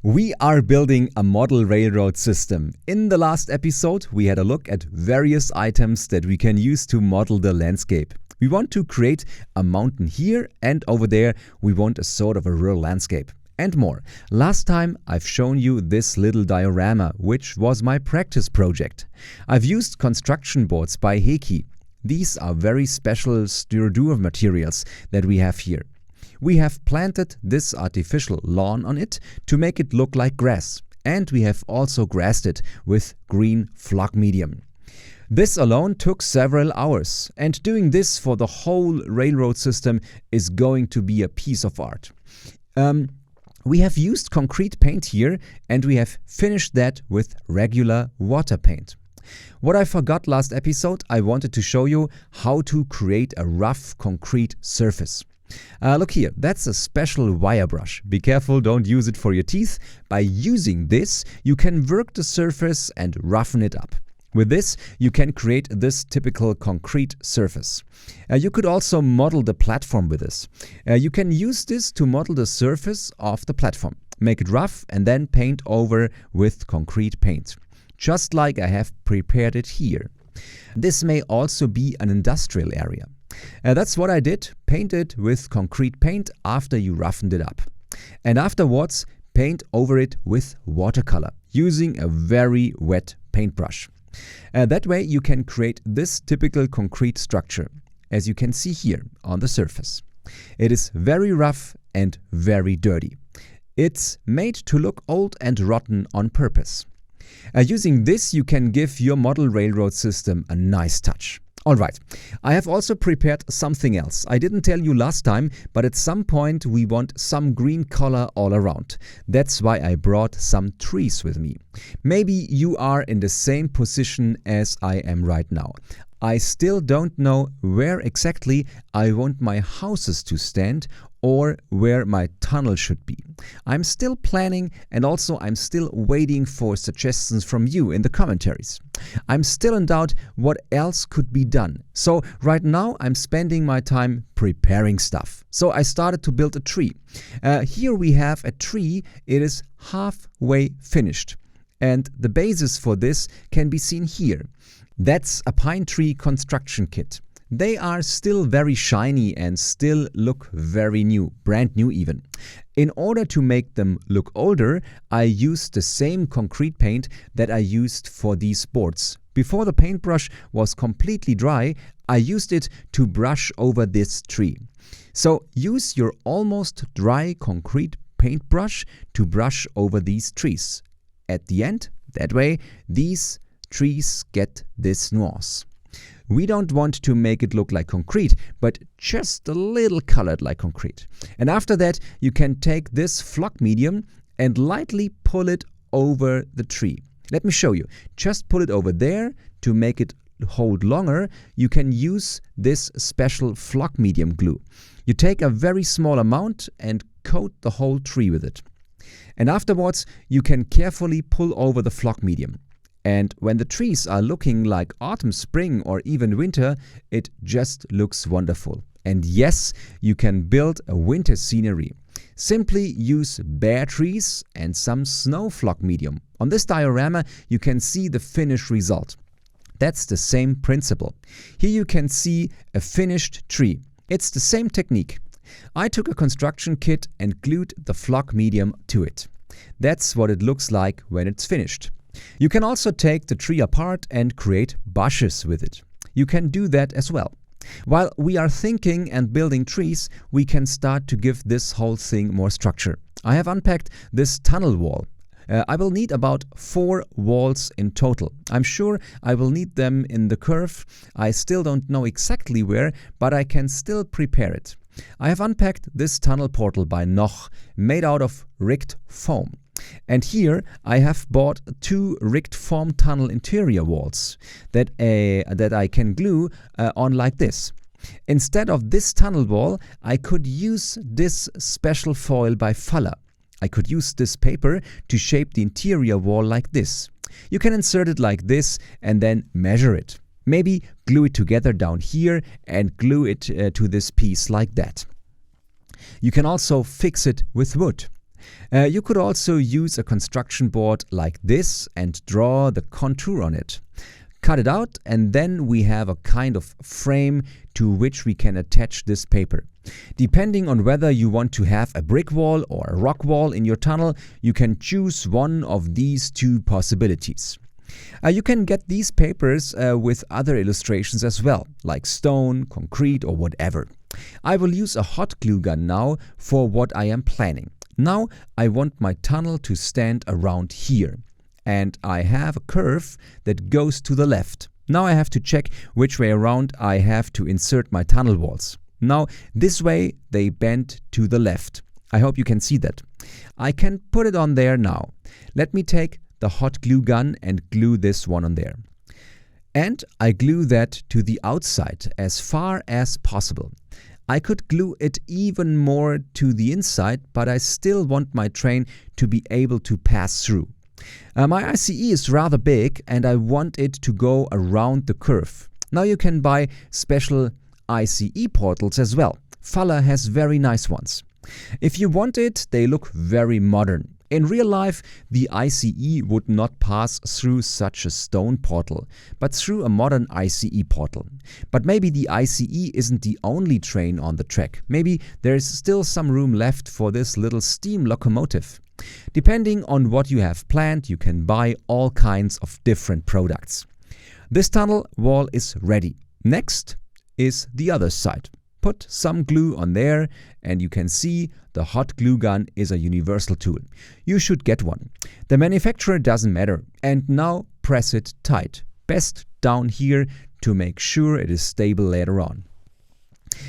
We are building a model railroad system. In the last episode, we had a look at various items that we can use to model the landscape. We want to create a mountain here, and over there we want a sort of a rural landscape. And more. Last time I've shown you this little diorama, which was my practice project. I've used construction boards by Heki. These are very special styrodur materials that we have here. We have planted this artificial lawn on it to make it look like grass, and we have also grassed it with green flock medium. This alone took several hours, and doing this for the whole railroad system is going to be a piece of art. We have used concrete paint here, and we have finished that with regular water paint. What I forgot last episode, I wanted to show you how to create a rough concrete surface. Look here, that's a special wire brush. Be careful, don't use it for your teeth. By using this, you can work the surface and roughen it up. With this, you can create this typical concrete surface. You could also model the platform with this. You can use this to model the surface of the platform. Make it rough and then paint over with concrete paint. Just like I have prepared it here. This may also be an industrial area. That's what I did, paint it with concrete paint after you roughened it up. And afterwards, paint over it with watercolor, using a very wet paintbrush. That way you can create this typical concrete structure, as you can see here on the surface. It is very rough and very dirty. It's made to look old and rotten on purpose. Using this, you can give your model railroad system a nice touch. Alright, I have also prepared something else. I didn't tell you last time, but at some point we want some green color all around. That's why I brought some trees with me. Maybe you are in the same position as I am right now. I still don't know where exactly I want my houses to stand or where my tunnel should be. I'm still planning, and also I'm still waiting for suggestions from you in the commentaries. I'm still in doubt what else could be done. So right now I'm spending my time preparing stuff. So I started to build a tree. Here we have a tree. It is halfway finished. And the basis for this can be seen here. That's a pine tree construction kit. They are still very shiny and still look very new, brand new even. In order to make them look older, I used the same concrete paint that I used for these boards. Before the paintbrush was completely dry, I used it to brush over this tree. So use your almost dry concrete paintbrush to brush over these trees. At the end, that way, these trees get this nuance. We don't want to make it look like concrete, but just a little colored like concrete. And after that, you can take this flock medium and lightly pull it over the tree. Let me show you. Just pull it over there to make it hold longer. You can use this special flock medium glue. You take a very small amount and coat the whole tree with it. And afterwards, you can carefully pull over the flock medium. And when the trees are looking like autumn, spring, or even winter, it just looks wonderful. And yes, you can build a winter scenery. Simply use bare trees and some snow flock medium. On this diorama, you can see the finished result. That's the same principle. Here you can see a finished tree. It's the same technique. I took a construction kit and glued the flock medium to it. That's what it looks like when it's finished. You can also take the tree apart and create bushes with it. You can do that as well. While we are thinking and building trees, we can start to give this whole thing more structure. I have unpacked this tunnel wall. I will need about 4 walls in total. I'm sure I will need them in the curve. I still don't know exactly where, but I can still prepare it. I have unpacked this tunnel portal by Noch, made out of rigged foam. And here I have bought 2 rigged foam tunnel interior walls that I can glue on like this. Instead of this tunnel wall, I could use this special foil by Faller. I could use this paper to shape the interior wall like this. You can insert it like this and then measure it. Maybe glue it together down here and glue it to this piece like that. You can also fix it with wood. You could also use a construction board like this and draw the contour on it. Cut it out, and then we have a kind of frame to which we can attach this paper. Depending on whether you want to have a brick wall or a rock wall in your tunnel, you can choose one of these two possibilities. You can get these papers with other illustrations as well, like stone, concrete or whatever. I will use a hot glue gun now for what I am planning. Now I want my tunnel to stand around here. And I have a curve that goes to the left. Now I have to check which way around I have to insert my tunnel walls. Now this way they bend to the left. I hope you can see that. I can put it on there now. Let me take the hot glue gun and glue this one on there. And I glue that to the outside as far as possible. I could glue it even more to the inside, but I still want my train to be able to pass through. My ICE is rather big and I want it to go around the curve. Now you can buy special ICE portals as well. Faller has very nice ones. If you want it, they look very modern. In real life, the ICE would not pass through such a stone portal, but through a modern ICE portal. But maybe the ICE isn't the only train on the track. Maybe there's still some room left for this little steam locomotive. Depending on what you have planned, you can buy all kinds of different products. This tunnel wall is ready. Next is the other side. Put some glue on there and you can see the hot glue gun is a universal tool. You should get one. The manufacturer doesn't matter. And now press it tight. Best down here to make sure it is stable later on.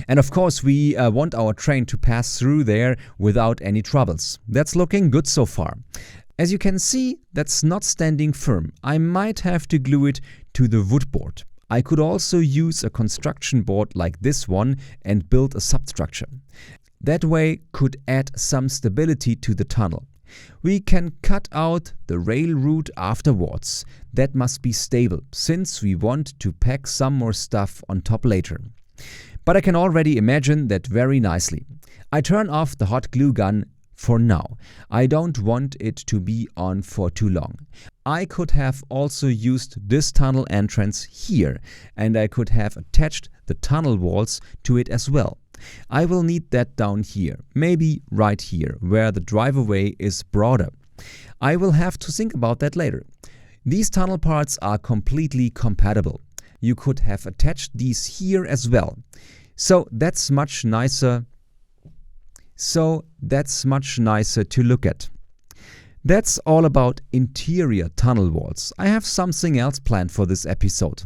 And of course we want our train to pass through there without any troubles. That's looking good so far. As you can see, that's not standing firm. I might have to glue it to the wood board. I could also use a construction board like this one and build a substructure. That way could add some stability to the tunnel. We can cut out the rail route afterwards. That must be stable, since we want to pack some more stuff on top later. But I can already imagine that very nicely. I turn off the hot glue gun for now. I don't want it to be on for too long. I could have also used this tunnel entrance here, and I could have attached the tunnel walls to it as well. I will need that down here, maybe right here, where the driveway is broader. I will have to think about that later. These tunnel parts are completely compatible. You could have attached these here as well. So that's much nicer to look at. That's all about interior tunnel walls. I have something else planned for this episode.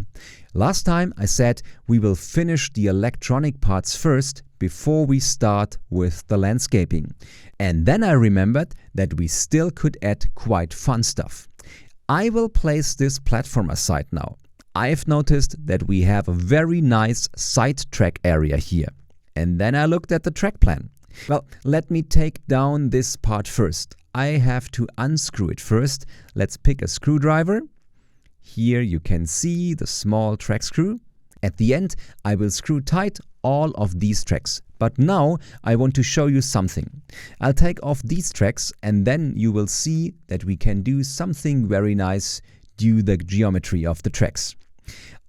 Last time I said we will finish the electronic parts first before we start with the landscaping. And then I remembered that we still could add quite fun stuff. I will place this platform aside now. I've noticed that we have a very nice side track area here. And then I looked at the track plan. Well, let me take down this part first. I have to unscrew it first. Let's pick a screwdriver. Here you can see the small track screw. At the end, I will screw tight all of these tracks. But now I want to show you something. I'll take off these tracks and then you will see that we can do something very nice due to the geometry of the tracks.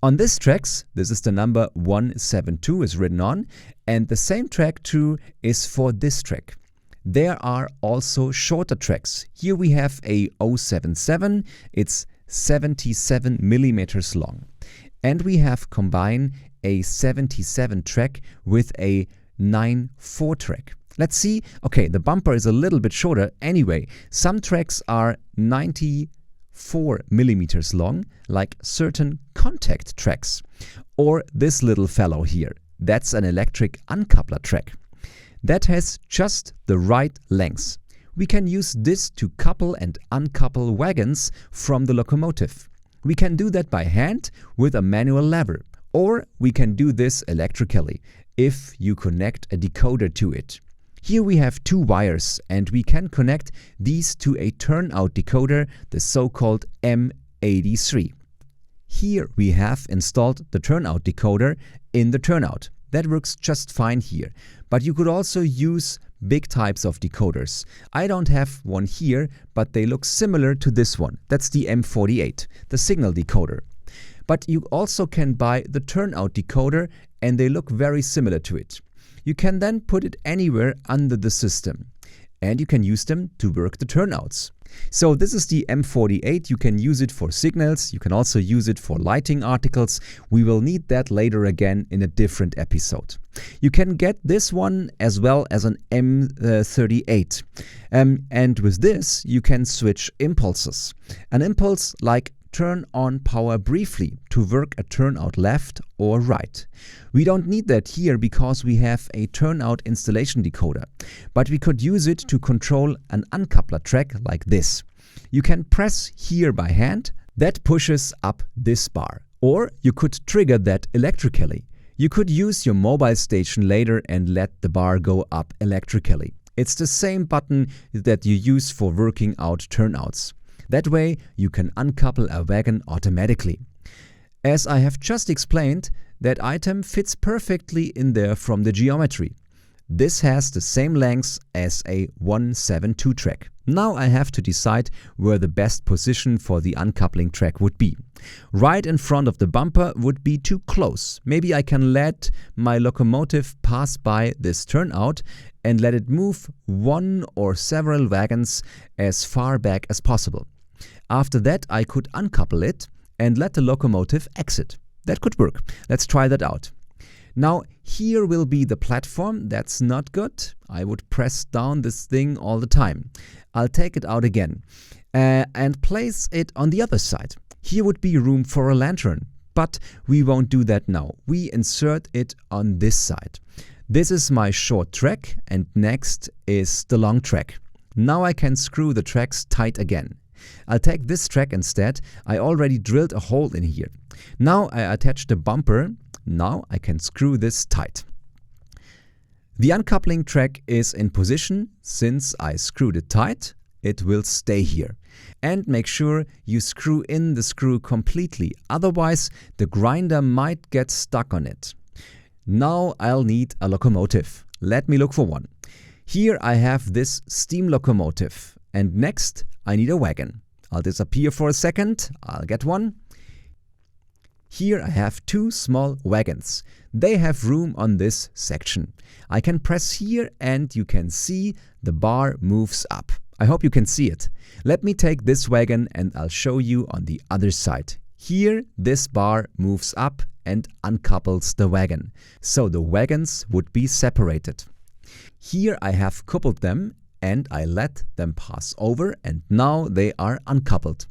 On this tracks, this is the number 172 is written on, and the same track too is for this track. There are also shorter tracks. Here we have a 077, it's 77 millimeters long. And we have combined a 77 track with a 94 track. Let's see, okay, the bumper is a little bit shorter. Anyway, some tracks are 94 millimeters long, like certain contact tracks. Or this little fellow here, that's an electric uncoupler track. That has just the right length. We can use this to couple and uncouple wagons from the locomotive. We can do that by hand with a manual lever, or we can do this electrically if you connect a decoder to it. Here we have two wires and we can connect these to a turnout decoder, the so-called M83. Here we have installed the turnout decoder in the turnout. That works just fine here. But you could also use big types of decoders. I don't have one here, but they look similar to this one. That's the M48, the signal decoder. But you also can buy the turnout decoder, and they look very similar to it. You can then put it anywhere under the system, and you can use them to work the turnouts. So this is the M48. You can use it for signals. You can also use it for lighting articles. We will need that later again in a different episode. You can get this one as well as an M38. And with this, you can switch impulses. An impulse like turn on power briefly to work a turnout left or right. We don't need that here because we have a turnout installation decoder, but we could use it to control an uncoupler track like this. You can press here by hand, that pushes up this bar, or you could trigger that electrically. You could use your mobile station later and let the bar go up electrically. It's the same button that you use for working out turnouts. That way, you can uncouple a wagon automatically. As I have just explained, that item fits perfectly in there from the geometry. This has the same length as a 172 track. Now I have to decide where the best position for the uncoupling track would be. Right in front of the bumper would be too close. Maybe I can let my locomotive pass by this turnout and let it move one or several wagons as far back as possible. After that, I could uncouple it and let the locomotive exit. That could work. Let's try that out. Now, here will be the platform. That's not good. I would press down this thing all the time. I'll take it out again and place it on the other side. Here would be room for a lantern, but we won't do that now. We insert it on this side. This is my short track, and next is the long track. Now I can screw the tracks tight again. I'll take this track instead. I already drilled a hole in here. Now I attach the bumper. Now I can screw this tight. The uncoupling track is in position. Since I screwed it tight, it will stay here. And make sure you screw in the screw completely, otherwise the grinder might get stuck on it. Now I'll need a locomotive. Let me look for one. Here I have this steam locomotive, and next I need a wagon. I'll disappear for a second. I'll get one. Here I have two small wagons. They have room on this section. I can press here and you can see the bar moves up. I hope you can see it. Let me take this wagon and I'll show you on the other side. Here this bar moves up and uncouples the wagon. So the wagons would be separated. Here I have coupled them and I let them pass over, and now they are uncoupled.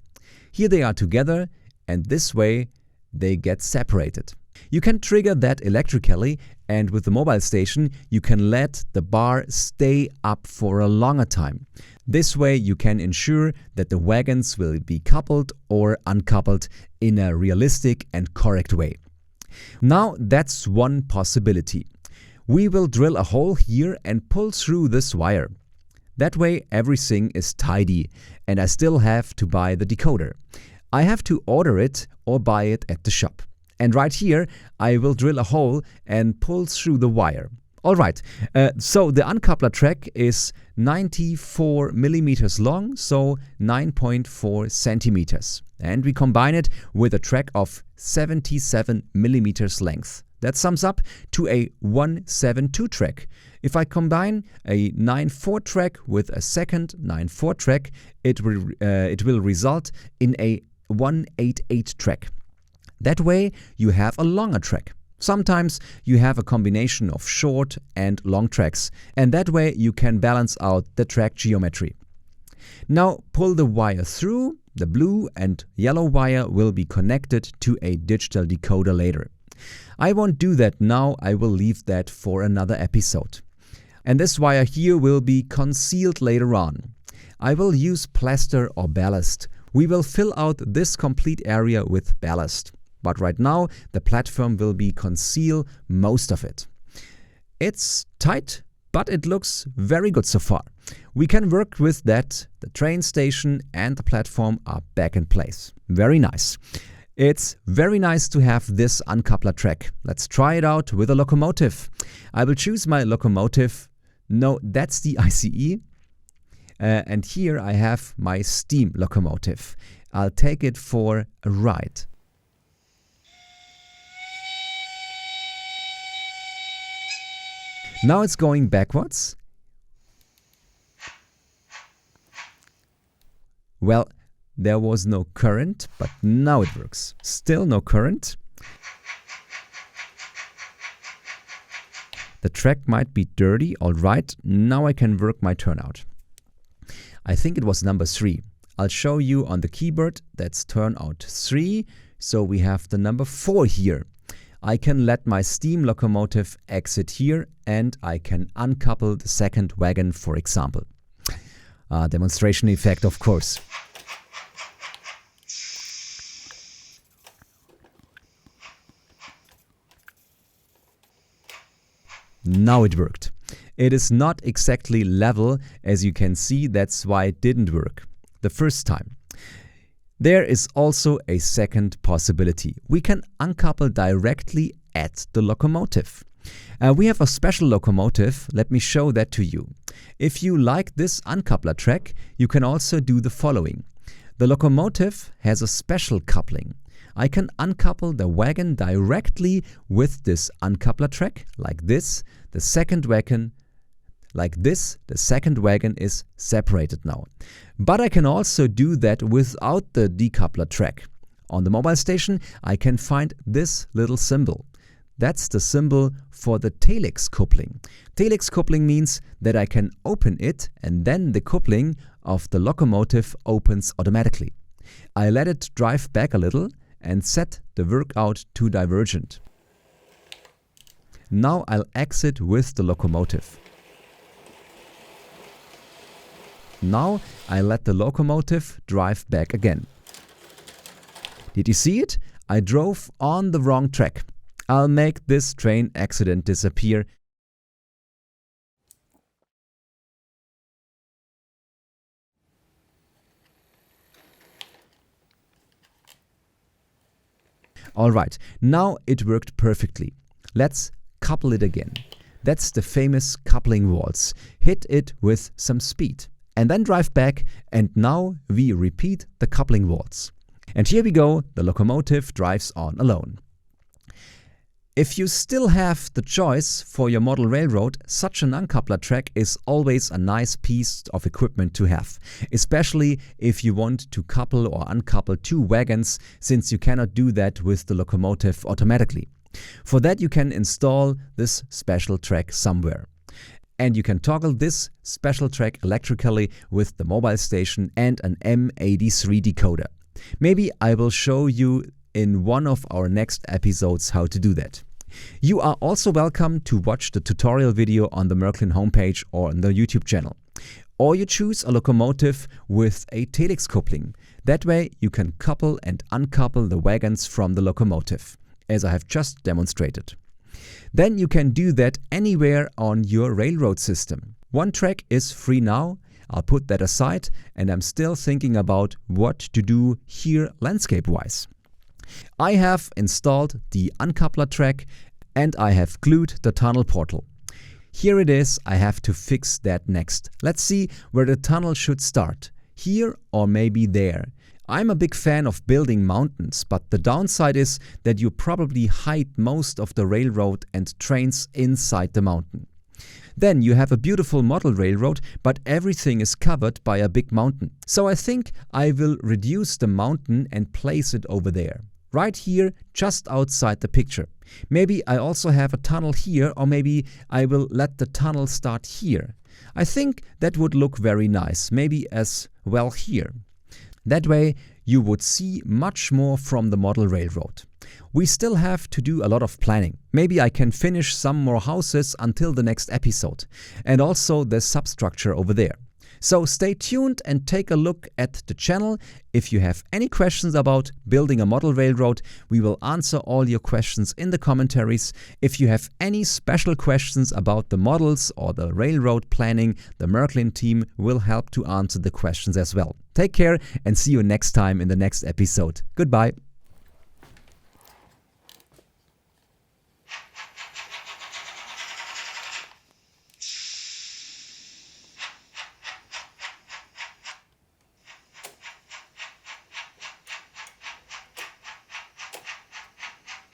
Here they are together, and this way they get separated. You can trigger that electrically, and with the mobile station you can let the bar stay up for a longer time. This way you can ensure that the wagons will be coupled or uncoupled in a realistic and correct way. Now that's one possibility. We will drill a hole here and pull through this wire. That way everything is tidy, and I still have to buy the decoder. I have to order it or buy it at the shop. And right here I will drill a hole and pull through the wire. Alright, so the uncoupler track is 94 millimeters long, so 9.4 centimeters. And we combine it with a track of 77 millimeters length. That sums up to a 172 track. If I combine a 9.4 track with a second 9.4 track, it will result in a 188 track. That way you have a longer track. Sometimes you have a combination of short and long tracks, and that way you can balance out the track geometry. Now pull the wire through. The blue and yellow wire will be connected to a digital decoder later. I won't do that now. I will leave that for another episode. And this wire here will be concealed later on. I will use plaster or ballast. We will fill out this complete area with ballast. But right now the platform will conceal most of it. It's tight, but it looks very good so far. We can work with that. The train station and the platform are back in place. Very nice. It's very nice to have this uncoupler track. Let's try it out with a locomotive. I will choose my locomotive. No, that's the ICE. And here I have my steam locomotive. I'll take it for a ride. Now it's going backwards. Well, there was no current, but now it works. Still no current. The track might be dirty. All right, now I can work my turnout. I think it was number 3. I'll show you on the keyboard. That's turnout 3. So we have the number 4 here. I can let my steam locomotive exit here and I can uncouple the second wagon, for example. Demonstration effect, of course. Now it worked. It is not exactly level, as you can see. That's why it didn't work the first time. There is also a second possibility. We can uncouple directly at the locomotive. We have a special locomotive. Let me show that to you. If you like this uncoupler track, you can also do the following. The locomotive has a special coupling. I can uncouple the wagon directly with this uncoupler track, like this. The second wagon, like this, the second wagon is separated now. But I can also do that without the decoupler track. On the mobile station, I can find this little symbol. That's the symbol for the tailix coupling. Tailix coupling means that I can open it and then the coupling of the locomotive opens automatically. I let it drive back a little and set the workout to divergent. Now I'll exit with the locomotive. Now I let the locomotive drive back again. Did you see it? I drove on the wrong track. I'll make this train accident disappear. Alright, now it worked perfectly. Let's couple it again. That's the famous coupling waltz. Hit it with some speed and then drive back, and now we repeat the coupling waltz. And here we go, the locomotive drives on alone. If you still have the choice for your model railroad, such an uncoupler track is always a nice piece of equipment to have, especially if you want to couple or uncouple 2 wagons, since you cannot do that with the locomotive automatically. For that you can install this special track somewhere. And you can toggle this special track electrically with the mobile station and an M83 decoder. Maybe I will show you in one of our next episodes how to do that. You are also welcome to watch the tutorial video on the Märklin homepage or on the YouTube channel. Or you choose a locomotive with a tailix coupling. That way you can couple and uncouple the wagons from the locomotive, as I have just demonstrated. Then you can do that anywhere on your railroad system. One track is free now. I'll put that aside, and I'm still thinking about what to do here landscape-wise. I have installed the uncoupler track and I have glued the tunnel portal. Here it is. I have to fix that next. Let's see where the tunnel should start. Here or maybe there. I'm a big fan of building mountains, but the downside is that you probably hide most of the railroad and trains inside the mountain. Then you have a beautiful model railroad, but everything is covered by a big mountain. So I think I will reduce the mountain and place it over there. Right here, just outside the picture. Maybe I also have a tunnel here, or maybe I will let the tunnel start here. I think that would look very nice, maybe as well here. That way you would see much more from the model railroad. We still have to do a lot of planning. Maybe I can finish some more houses until the next episode, and also the substructure over there. So stay tuned and take a look at the channel. If you have any questions about building a model railroad, we will answer all your questions in the commentaries. If you have any special questions about the models or the railroad planning, the Märklin team will help to answer the questions as well. Take care and see you next time in the next episode. Goodbye.